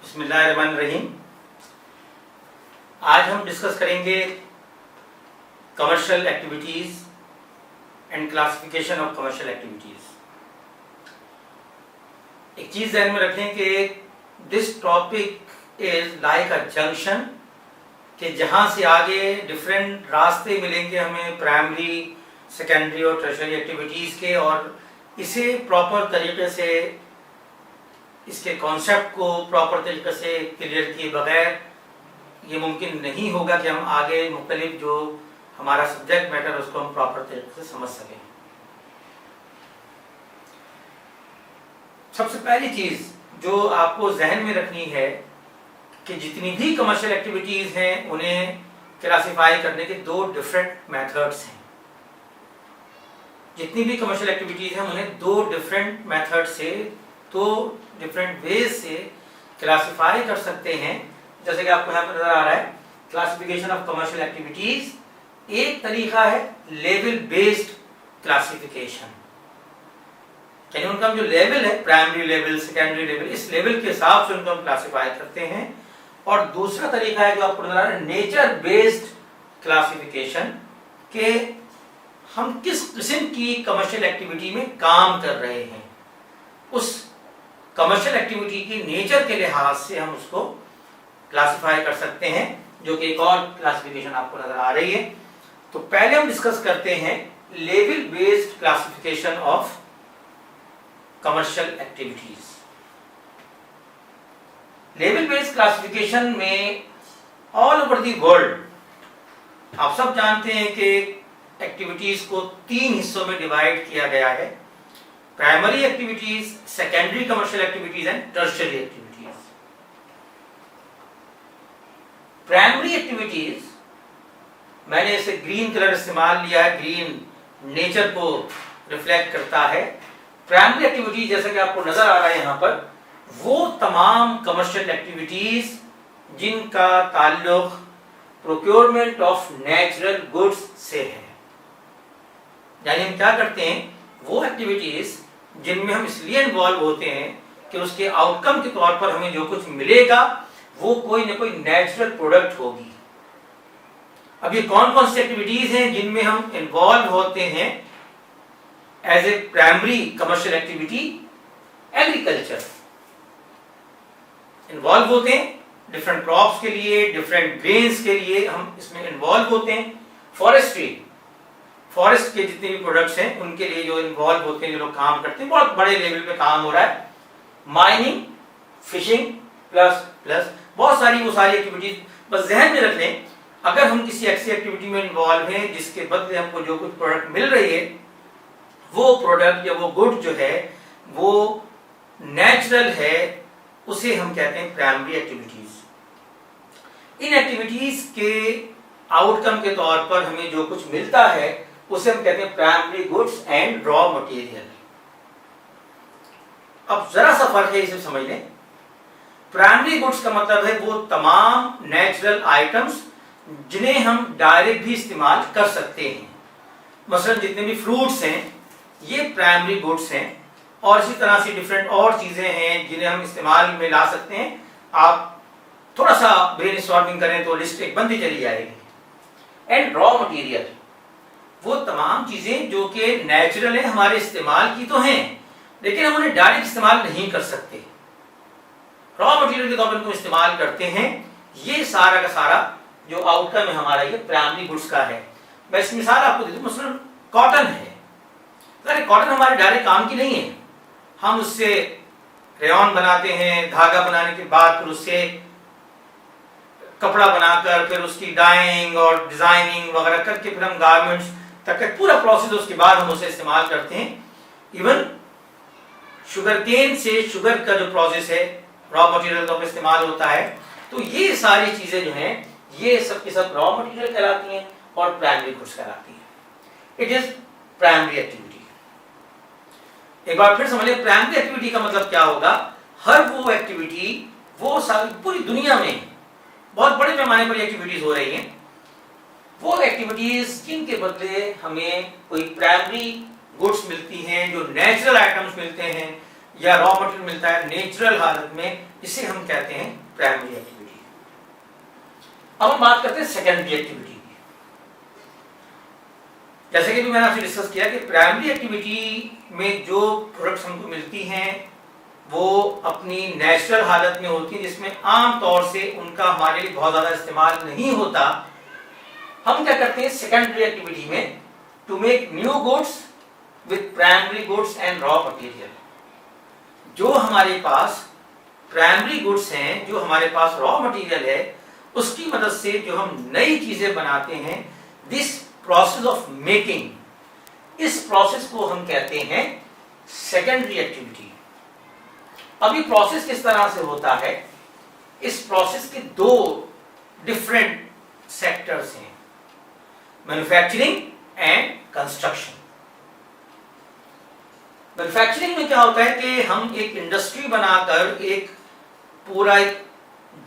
बिस्मिल्लाहिर्रहमानिर्रहीम। आज हम डिस्कस करेंगे commercial activities and classification of commercial activities. एक चीज ध्यान में रखें कि this topic is like a junction, कि जहां से आगे डिफरेंट रास्ते मिलेंगे हमें प्राइमरी, सेकेंडरी और टर्शियरी एक्टिविटीज के, और इसे प्रॉपर तरीके से, इसके कॉन्सेप्ट को प्रॉपर तरीके से क्लियर किए बगैर ये मुमकिन नहीं होगा कि हम आगे मुख्तलिफ जो हमारा सब्जेक्ट मैटर है उसको हम प्रॉपर तरीके से समझ सकें। सबसे पहली चीज जो आपको जहन में रखनी है कि जितनी भी कमर्शियल एक्टिविटीज हैं उन्हें क्लासिफाई करने के दो डिफरेंट मेथड्स हैं। जितनी भी कमर्शियल एक्टिविटीज हैं उन्हें दो डिफरेंट मेथड से, तो डिफरेंट वेज से क्लासिफाई कर सकते हैं। जैसे कि आपको यहाँ पर नजर आ रहा है क्लासिफिकेशन ऑफ कमर्शियल एक्टिविटीज। एक तरीका है लेवल बेस्ड क्लासिफिकेशन, यानी उनका जो लेवल है, प्राइमरी लेवल, सेकेंडरी लेवल, इस लेवल के हिसाब से उनको हम क्लासिफाई करते हैं। और दूसरा तरीका है जो आपको नजर आ रहा है नेचर बेस्ड क्लासिफिकेशन, के हम किस किस्म की कमर्शियल एक्टिविटी में काम कर रहे हैं, उस कमर्शियल एक्टिविटी की नेचर के लिहाज से हम उसको क्लासिफाई कर सकते हैं, जो कि एक और क्लासिफिकेशन आपको नजर आ रही है। तो पहले हम डिस्कस करते हैं level based classification of commercial activities. Level based classification में ऑल ओवर द वर्ल्ड आप सब जानते हैं कि एक्टिविटीज को तीन हिस्सों में डिवाइड किया गया है: primary activities, secondary commercial activities and tertiary activities. Primary activities, मैंने इसे ग्रीन कलर इस्तेमाल लिया है, ग्रीन नेचर को रिफ्लेक्ट करता है। प्राइमरी एक्टिविटीज जैसा कि आपको नजर आ रहा है यहाँ पर, वो तमाम कमर्शियल एक्टिविटीज जिनका ताल्लुक प्रोक्योरमेंट ऑफ नेचुरल गुड्स से है। यानी हम क्या करते हैं, वो एक्टिविटीज जिनमें हम इसलिए इन्वॉल्व होते हैं कि उसके आउटकम के तौर पर हमें जो कुछ मिलेगा वो कोई ना कोई नेचुरल प्रोडक्ट होगी। अब ये कौन कौन सी एक्टिविटीज हैं जिनमें हम इन्वॉल्व होते हैं as a primary commercial activity? Agriculture involve होते हैं, डिफरेंट क्रॉप्स के लिए, डिफरेंट ग्रेन्स के लिए हम इसमें इन्वॉल्व होते हैं। फॉरेस्ट्री, फॉरेस्ट के जितने भी प्रोडक्ट्स हैं उनके लिए जो इन्वॉल्व होते हैं, जो लोग काम करते हैं, बहुत बड़े लेवल पे काम हो रहा है। माइनिंग, फिशिंग, प्लस बहुत सारी वो सारी एक्टिविटीज बस जहन में रख लें। अगर हम किसी ऐसी एक्टिविटी में इन्वॉल्व हैं जिसके बदले हमको जो कुछ प्रोडक्ट मिल रही है, वो प्रोडक्ट या वो गुड जो है वो नेचुरल है, उसे हम कहते हैं प्राइमरी एक्टिविटीज। इन एक्टिविटीज के आउटकम के तौर पर हमें जो कुछ मिलता है उसे हम कहते हैं primary goods and raw material. अब जरा सा फर्क है, इसे समझ लें। प्राइमरी गुड्स का मतलब है वो तमाम नेचुरल आइटम्स जिन्हें हम डायरेक्ट भी इस्तेमाल कर सकते हैं। मसलन जितने भी फ्रूट्स हैं ये प्राइमरी गुड्स हैं, और इसी तरह से डिफरेंट और चीजें हैं जिन्हें हम इस्तेमाल में ला सकते हैं। आप थोड़ा सा ब्रेनस्टॉर्मिंग करें तो लिस्ट एक बनती चली जाएगी। एंड रॉ मटेरियल, वो तमाम चीजें जो कि नेचुरल है, हमारे इस्तेमाल की तो हैं, लेकिन हम उन्हें डायरेक्ट इस्तेमाल नहीं कर सकते, रॉ मटेरियल के तौर पर उनको इस्तेमाल करते हैं। ये सारा का सारा जो आउटकम है हमारा, ये प्राइमरी गुड्स का है। मैं इसकी मिसाल आपको दे दूं, मसलन कॉटन है। अरे कॉटन हमारे डायरेक्ट काम की नहीं है, हम उससे रेयॉन बनाते हैं, धागा बनाने के बाद फिर उससे कपड़ा बनाकर फिर उसकी डाइंग और डिजाइनिंग वगैरह करके फिर हम गारमेंट्स तक का पूरा प्रोसेस, उसके बाद हम उसे इस्तेमाल करते हैं। इवन शुगर केन से शुगर का जो प्रोसेस है, रॉ मटेरियल का इस्तेमाल होता है। तो ये सारी चीजें जो हैं ये सब की सब रॉ मटेरियल कहलाती हैं और प्राइमरी गुड्स कहलाती हैं। It is primary activity. एक बार फिर समझ लें, प्राइमरी एक्टिविटी का मतलब क्या होगा। हर वो एक्टिविटी, वो सारी पूरी दुनिया में बहुत बड़े पैमाने पर एक्टिविटीज हो रही हैं, वो एक्टिविटीज जिनके बदले हमें कोई प्राइमरी गुड्स मिलती हैं, जो नेचुरल आइटम्स मिलते हैं, या रॉ मटेरियल मिलता है नेचुरल हालत में, इसे हम कहते हैं प्राइमरी एक्टिविटी। अब हम बात करते हैं सेकेंडरी एक्टिविटी की। जैसे कि भी मैंने आपसे डिस्कस किया कि प्राइमरी एक्टिविटी में जो प्रोडक्ट्स हमको मिलती हैं वो अपनी नेचुरल हालत में होती है, जिसमें आम तौर से उनका हमारे लिए बहुत ज्यादा इस्तेमाल नहीं होता। हम क्या करते हैं सेकेंडरी एक्टिविटी में, to make new goods with primary goods and raw material. जो हमारे पास प्राइमरी गुड्स हैं, जो हमारे पास रॉ मटेरियल है, उसकी मदद से जो हम नई चीजें बनाते हैं, दिस प्रोसेस ऑफ मेकिंग, इस प्रोसेस को हम कहते हैं सेकेंडरी एक्टिविटी। अब ये प्रोसेस किस तरह से होता है? इस प्रोसेस के दो डिफरेंट सेक्टर्स हैं, मैन्युफैक्चरिंग एंड कंस्ट्रक्शन। मैन्युफैक्चरिंग में क्या होता है कि हम एक इंडस्ट्री बनाकर, एक पूरा एक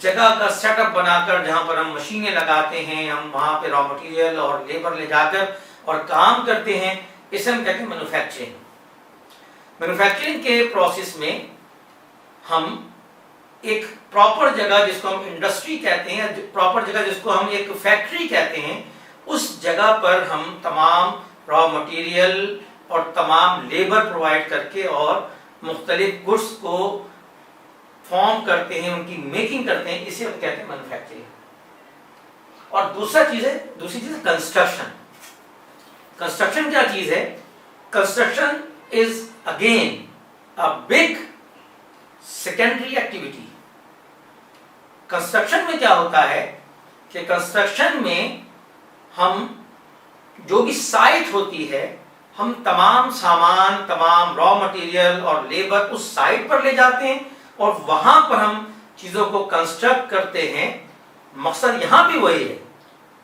जगह का सेटअप बनाकर, जहां पर हम मशीनें लगाते हैं, हम वहां पे रॉ मटेरियल और लेबर ले जाकर और काम करते हैं, इसे हम कहते हैं मैन्युफैक्चरिंग। मैन्युफैक्चरिंग के प्रोसेस में हम एक प्रॉपर जगह, जिसको हम इंडस्ट्री कहते हैं, प्रॉपर जगह जिसको हम एक फैक्ट्री कहते हैं, उस जगह पर हम तमाम रॉ मटेरियल और तमाम लेबर प्रोवाइड करके और मुख्तलिफ गुड्स को फॉर्म करते हैं, उनकी मेकिंग करते हैं, इसे हम कहते हैं मैन्युफैक्चरिंग। और दूसरी चीज कंस्ट्रक्शन। कंस्ट्रक्शन क्या चीज है? Construction is again a big secondary activity. Construction में क्या होता है कि कंस्ट्रक्शन में हम जो भी साइट होती है, हम तमाम सामान, तमाम रॉ मटेरियल और लेबर उस साइट पर ले जाते हैं और वहां पर हम चीजों को कंस्ट्रक्ट करते हैं। मकसद यहां भी वही है,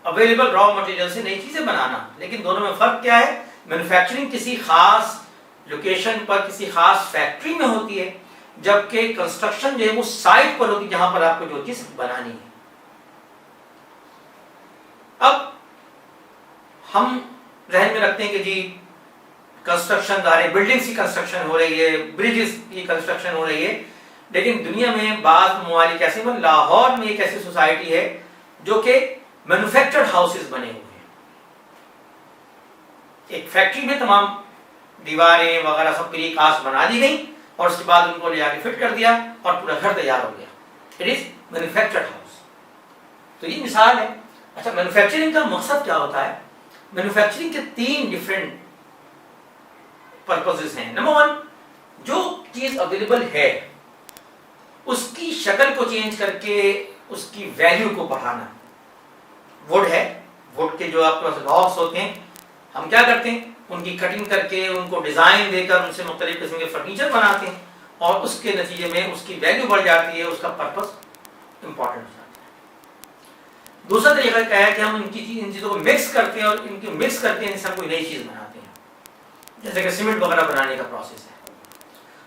अवेलेबल रॉ मटेरियल से नई चीजें बनाना। लेकिन दोनों में फर्क क्या है? मैन्युफैक्चरिंग किसी खास लोकेशन पर, किसी खास फैक्ट्री में होती है, जबकि कंस्ट्रक्शन जो है वो साइट पर होती है, जहां पर आपको जो चीज बनानी है। अब हम जहन में रखते हैं कि जी कंस्ट्रक्शन कार्य, बिल्डिंग्स की कंस्ट्रक्शन हो रही है, ब्रिजेस की कंस्ट्रक्शन हो रही है, लेकिन दुनिया में बाज़ ममालिक ऐसे, लाहौर में एक ऐसी सोसाइटी है जो कि मैन्युफैक्चर्ड हाउसेस बने हुए हैं। एक फैक्ट्री में तमाम दीवारें वगैरह सब प्री कास्ट बना दी गई और उसके बाद उनको ले जाके फिट कर दिया और पूरा घर तैयार हो गया। It is manufactured house. तो ये मिसाल है। अच्छा, मैन्युफैक्चरिंग का मकसद क्या होता है? मैन्युफैक्चरिंग के 3 डिफरेंट पर्पसेस हैं। नंबर 1, जो चीज अवेलेबल है उसकी शक्ल को चेंज करके उसकी वैल्यू को बढ़ाना। वुड है, वुड के जो आपके पास लॉग्स होते हैं, हम क्या करते हैं? उनकी कटिंग करके, उनको डिजाइन देकर उनसे मुख्तलिफ किस्म के फर्नीचर बनाते हैं और उसके नतीजे में उसकी वैल्यू बढ़ जाती है, उसका पर्पस इंपॉर्टेंट हो जाता है। दूसरा तरीका क्या है कि हम इन चीजों को मिक्स करते हैं और इनकी मिक्स करते हैं, जिससे हम कोई नई चीज बनाते हैं, जैसे कि सीमेंट वगैरह बनाने का प्रोसेस है।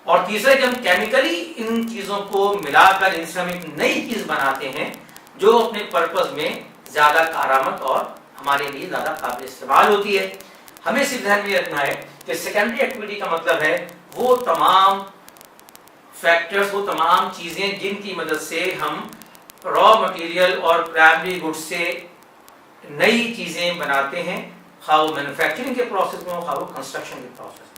और तीसरा कि हम केमिकली इन चीजों को मिलाकर इनसे हम एक नई चीज बनाते हैं जो अपने पर्पस में ज्यादा कारामद और हमारे लिए ज्यादा काबिल इस्तेमाल होती है। हमें सिर्फ ध्यान में रखना है कि सेकेंडरी एक्टिविटी का मतलब है वो तमाम फैक्टर्स, वो तमाम चीजें जिनकी मदद से हम रॉ मटेरियल और प्राइमरी गुड्स से नई चीजें बनाते हैं, खाओ मैन्युफैक्चरिंग के प्रोसेस में हो, खाओ कंस्ट्रक्शन के प्रोसेस में।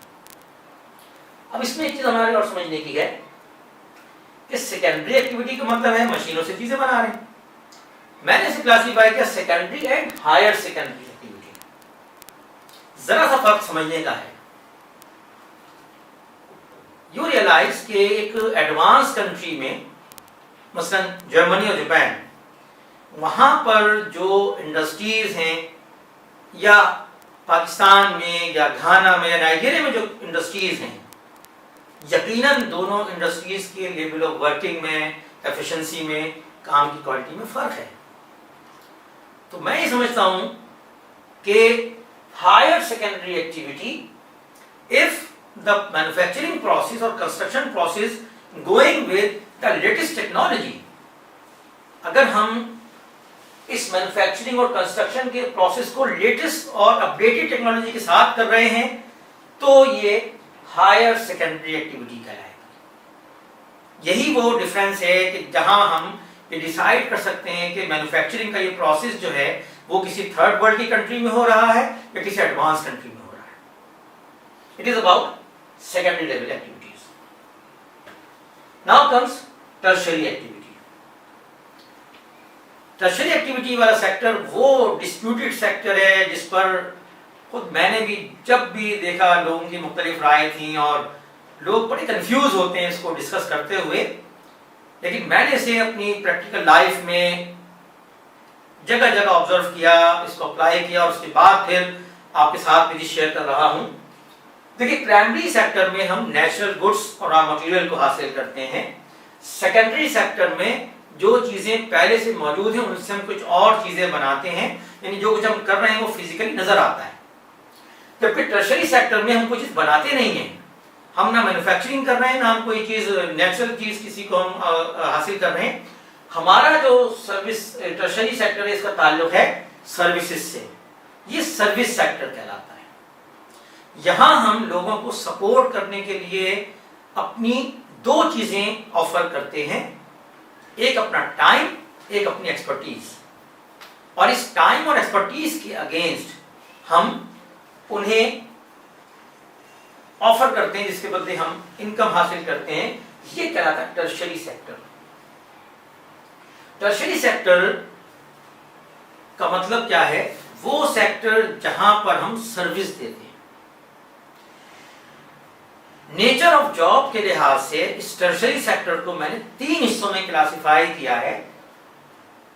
अब इसमें एक चीज हमारे और समझने की है कि सेकेंडरी एक्टिविटी का मतलब है मशीनों से चीजें बना रहे हैं। मैंने इसे क्लासिफाई किया secondary and higher secondary activity. जरा सा फर्क समझने का है। यू रियलाइज कि एक एडवांस कंट्री में, मसलन जर्मनी और जापान, वहां पर जो इंडस्ट्रीज हैं, या पाकिस्तान में या घाना में या नाइजीरिया में जो इंडस्ट्रीज हैं, यकीनन दोनों इंडस्ट्रीज के लेवल ऑफ वर्किंग में, एफिशिएंसी में, काम की क्वालिटी में फर्क है। तो मैं ये समझता हूं कि higher secondary activity, if the manufacturing process और construction process going with the latest technology, अगर हम इस मैन्युफैक्चरिंग और कंस्ट्रक्शन के प्रोसेस को लेटेस्ट और अपडेटेड टेक्नोलॉजी के साथ कर रहे हैं, तो ये हायर सेकेंडरी एक्टिविटी कहलाएगा। यही वो डिफरेंस है कि जहां हम ये डिसाइड कर सकते हैं कि मैन्युफैक्चरिंग का ये प्रोसेस जो है वो किसी थर्ड वर्ल्ड की कंट्री में हो रहा है या किसी एडवांस कंट्री में हो रहा है। It is about secondary level activities. Now comes tertiary activity. Tertiary activity वाला सेक्टर वो डिस्प्यूटेड सेक्टर है जिस पर खुद मैंने भी जब भी देखा लोगों की मुख्तलिफ राय थी और लोग बड़े कंफ्यूज होते हैं इसको डिस्कस करते हुए, लेकिन मैंने इसे अपनी प्रैक्टिकल लाइफ में जगह जगह ऑब्जर्व किया, इसको अप्लाई किया और उसके बाद फिर आपके साथ भी शेयर कर रहा हूं। देखिए, प्राइमरी सेक्टर में हम नेचुरल गुड्स और रॉ मटेरियल को हासिल करते हैं। सेकेंडरी सेक्टर में जो चीजें पहले से मौजूद हैं उनसे हम कुछ और चीजें बनाते हैं, यानी जो कुछ हम कर रहे हैं वो फिजिकली नजर आता है। जबकि टर्शियरी सेक्टर में हम कोई चीज बनाते नहीं हैं, हम ना मैन्युफैक्चरिंग कर रहे हैं, ना हम कोई चीज नेचुरल चीज किसी को हम हासिल कर रहे हैं। हमारा जो सर्विस टर्शियरी सेक्टर है इसका ताल्लुक है सर्विसेज से। ये सर्विस सेक्टर कहलाता है। यहां हम लोगों को सपोर्ट करने के लिए अपनी दो चीजें ऑफर करते हैं, एक अपना टाइम, एक अपनी एक्सपर्टीज। और इस टाइम और एक्सपर्टीज के अगेंस्ट हम उन्हें ऑफर करते हैं जिसके बदले हम इनकम हासिल करते हैं। ये कहलाता है टर्शियरी सेक्टर। टर्शियरी सेक्टर का मतलब क्या है? वो सेक्टर जहां पर हम सर्विस देते हैं। नेचर ऑफ जॉब के लिहाज से इस टर्शियरी सेक्टर को मैंने 3 हिस्सों में क्लासिफाई किया है।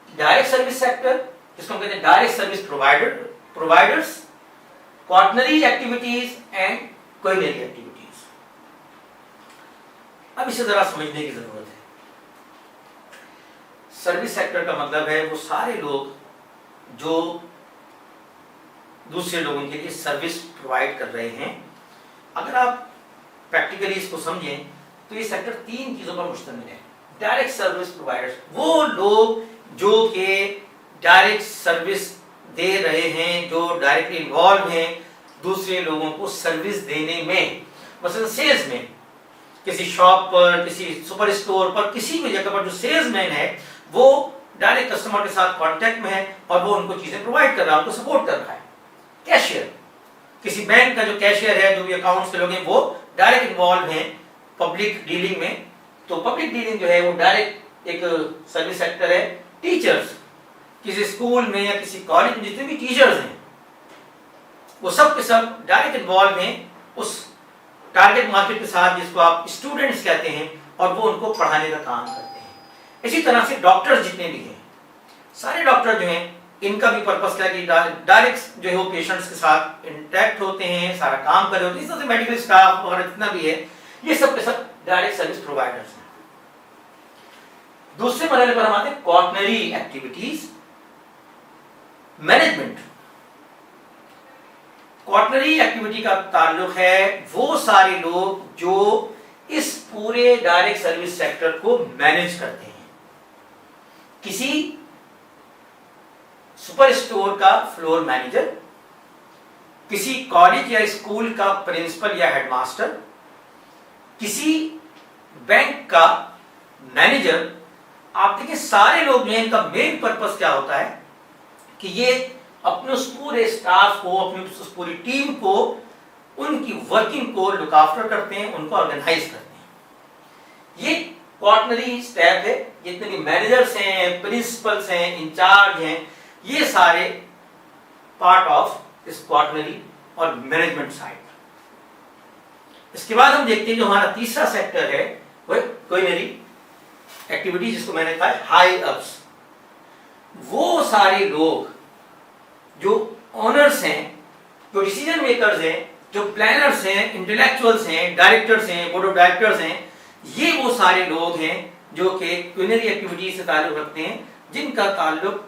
डायरेक्ट सर्विस सेक्टर, जिसको हम कहते हैं direct service providers, quaternary activities and quinary activities. अब इसे जरा समझने की जरूरत है। सर्विस सेक्टर का मतलब है वो सारे लोग जो दूसरे लोगों के लिए सर्विस प्रोवाइड कर रहे हैं। अगर आप प्रैक्टिकली इसको समझें तो ये सेक्टर 3 चीजों पर मुश्तमिल है। डायरेक्ट सर्विस प्रोवाइडर्स, वो लोग जो कि डायरेक्ट सर्विस दे रहे हैं, जो डायरेक्टली इन्वॉल्व हैं दूसरे लोगों को सर्विस देने में। मसलन सेल्स में, किसी शॉप पर, किसी सुपर स्टोर पर, किसी भी जगह पर जो सेल्समैन है वो डायरेक्ट कस्टमर के साथ कांटेक्ट में है और वो उनको चीजें प्रोवाइड कर रहा है, उनको सपोर्ट कर रहा है। कैशियर, किसी बैंक का जो कैशियर है, जो भी अकाउंट्स के लोग हैं, वो डायरेक्ट इन्वॉल्व हैं पब्लिक डीलिंग में। तो पब्लिक डीलिंग जो है वो डायरेक्ट एक सर्विस सेक्टर है। टीचर्स, किसी स्कूल में या किसी कॉलेज में जितने भी टीचर्स हैं वो सब के सब डायरेक्ट इन्वॉल्व हैं उस टारगेट मार्केट के साथ जिसको आप स्टूडेंट्स कहते हैं, और वो उनको पढ़ाने का काम करते हैं। इसी तरह से डॉक्टर्स जितने भी हैं, सारे डॉक्टर जो हैं, इनका भी पर्पस क्या है कि डायरेक्ट जो है वो पेशेंट्स के साथ इंटरेक्ट होते हैं, सारा काम कर रहे होते हैं। इस तरह से मेडिकल स्टाफ और जितना भी है ये सब के सब डायरेक्ट सर्विस प्रोवाइडर्स हैं। दूसरे मरहले पर हम आते हैं quaternary activities management. Quaternary activity का ताल्लुक है वो सारे लोग जो इस पूरे डायरेक्ट सर्विस सेक्टर को मैनेज करते हैं। किसी सुपर स्टोर का फ्लोर मैनेजर, किसी कॉलेज या स्कूल का प्रिंसिपल या हेडमास्टर, किसी बैंक का मैनेजर। आप देखिए सारे लोग जो हैं, इनका मेन पर्पस क्या होता है कि ये अपने उस पूरे स्टाफ को, अपनी उस पूरी टीम को, उनकी वर्किंग को लुक आफ्टर करते हैं, उनको ऑर्गेनाइज करते हैं। ये क्वार्टनरी स्टेप है। जितने भी मैनेजर्स हैं, प्रिंसिपल्स हैं, इंचार्ज हैं, ये सारे पार्ट ऑफ इस क्वार्टनरी और मैनेजमेंट साइड। इसके बाद हम देखते हैं जो हमारा तीसरा सेक्टर है वो क्वाइनरी एक्टिविटी, जिसको मैंने कहा हाई अप्स। वो सारे लोग जो ओनर्स हैं, जो डिसीजन मेकर्स हैं, जो प्लानर्स हैं, इंटेलेक्चुअल्स हैं, डायरेक्टर्स हैं, बोर्ड ऑफ डायरेक्टर्स हैं, ये वो सारे लोग हैं जो कि क्विनरी एक्टिविटी से ताल्लुक रखते हैं, जिनका ताल्लुक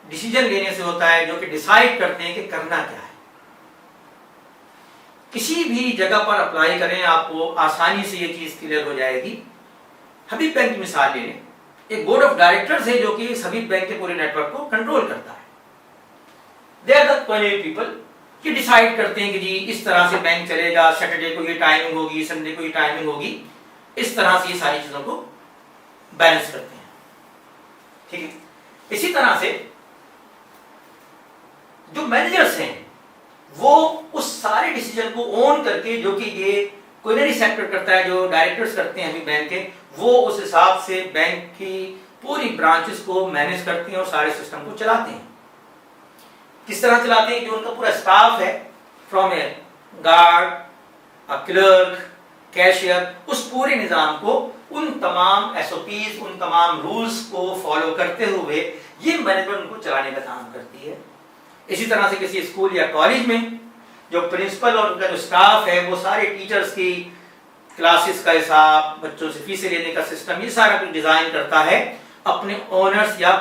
डिसीजन लेने से होता है, जो कि डिसाइड करते हैं कि करना क्या है। किसी भी जगह पर अप्लाई करें, आपको आसानी से ये चीज क्लियर हो जाएगी। हबीब बैंक की मिसाल ले लें। एक बोर्ड ऑफ डायरेक्टर्स है जो कि इस हबीब बैंक के पूरे नेटवर्क को कंट्रोल करता है। They are the quality people कि डिसाइड करते हैं कि जी इस तरह से बैंक चलेगा, सैटरडे को ये टाइमिंग होगी, संडे को ये टाइमिंग होगी। इस तरह से ये सारी चीजों को बैलेंस करते हैं। ठीक है। इसी तरह से जो मैनेजर्स हैं वो उस सारे डिसीजन को ओन करके, जो कि ये क्विनरी सेक्टर करता है, जो डायरेक्टर्स करते हैं अभी बैंक के, वो उस हिसाब से बैंक की पूरी ब्रांचेस को मैनेज करते हैं और सारे सिस्टम को चलाते हैं। किस तरह चलाते हैं? जो उनका पूरा स्टाफ है, from A guard, a clerk, cashier, उस पूरे निजाम को, उन तमाम एसओपीज, उन तमाम रूल्स को फॉलो करते हुए ये मैनेजमेंट उनको चलाने का काम करती है। इसी तरह से किसी स्कूल या कॉलेज में जो प्रिंसिपल और उनका जो स्टाफ है वो सारे टीचर्स की क्लासेस का हिसाब, बच्चों से फीसें लेने का सिस्टम, ये सारा कुछ डिजाइन करता है अपने ओनर्स या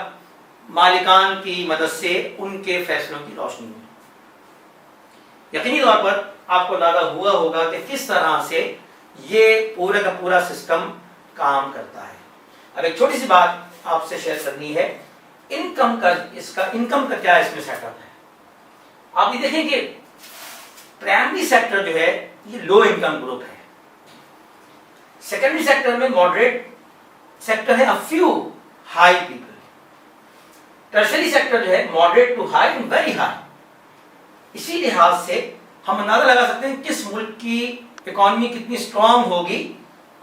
मालिकान की मदद से, उनके फैसलों की रोशनी में। यकीनी तौर पर आपको अंदाजा हुआ होगा कि किस तरह से ये पूरा का पूरा सिस्टम काम करता है। अब एक छोटी सी बात आपसे शेयर करनी है, इनकम का, इसका इनकम का क्या इसमें सेटअप है। आप ये देखें कि प्राइमरी सेक्टर जो है ये लो इनकम ग्रुप है, सेकेंडरी सेक्टर में मॉडरेट सेक्टर है, a few high people, tertiary sector जो है moderate to high and very high. इसी लिहाज से हम अंदाजा लगा सकते हैं किस मुल्क की इकोनॉमी कितनी स्ट्रांग होगी।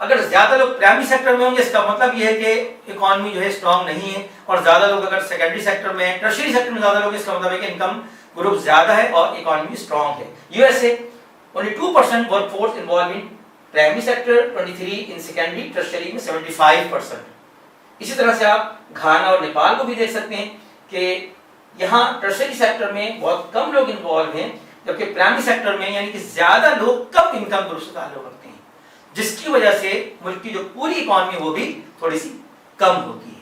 अगर ज्यादा लोग प्राइमरी सेक्टर में होंगे, इसका मतलब यह है कि इकोनॉमी जो है स्ट्रांग नहीं है, और ज्यादा लोग अगर सेकेंडरी सेक्टर में, टर्शरी सेक्टर में ज्यादा लोग, इसका मतलब है कि इनकम ग्रुप ज्यादा है और इकोनॉमी स्ट्रांग है। USA only 2% workforce involve in primary sector, 23 in secondary, tertiary में 75%। इसी तरह से आप घाना और नेपाल को भी देख सकते हैं कि यहाँ टर्शरी सेक्टर में बहुत कम लोग इन्वॉल्व हैं, जबकि प्राइमरी सेक्टर में यानी कि ज्यादा लोग कम इनकम ग्रुप से ताल्लुक रखते हैं, जिसकी वजह से मुल्क की जो पूरी इकोनॉमी वो भी थोड़ी सी कम होती है।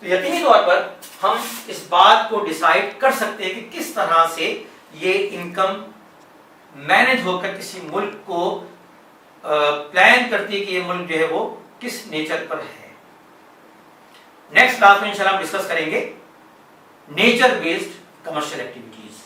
तो यकीनी तौर पर हम इस बात को डिसाइड कर सकते हैं कि किस तरह से ये इनकम मैनेज होकर किसी मुल्क को प्लान करती है कि ये मुल्क जो है वो किस नेचर पर है। नेक्स्ट क्लास में इंशाल्लाह हम डिस्कस करेंगे नेचर बेस्ड कमर्शियल एक्टिविटीज।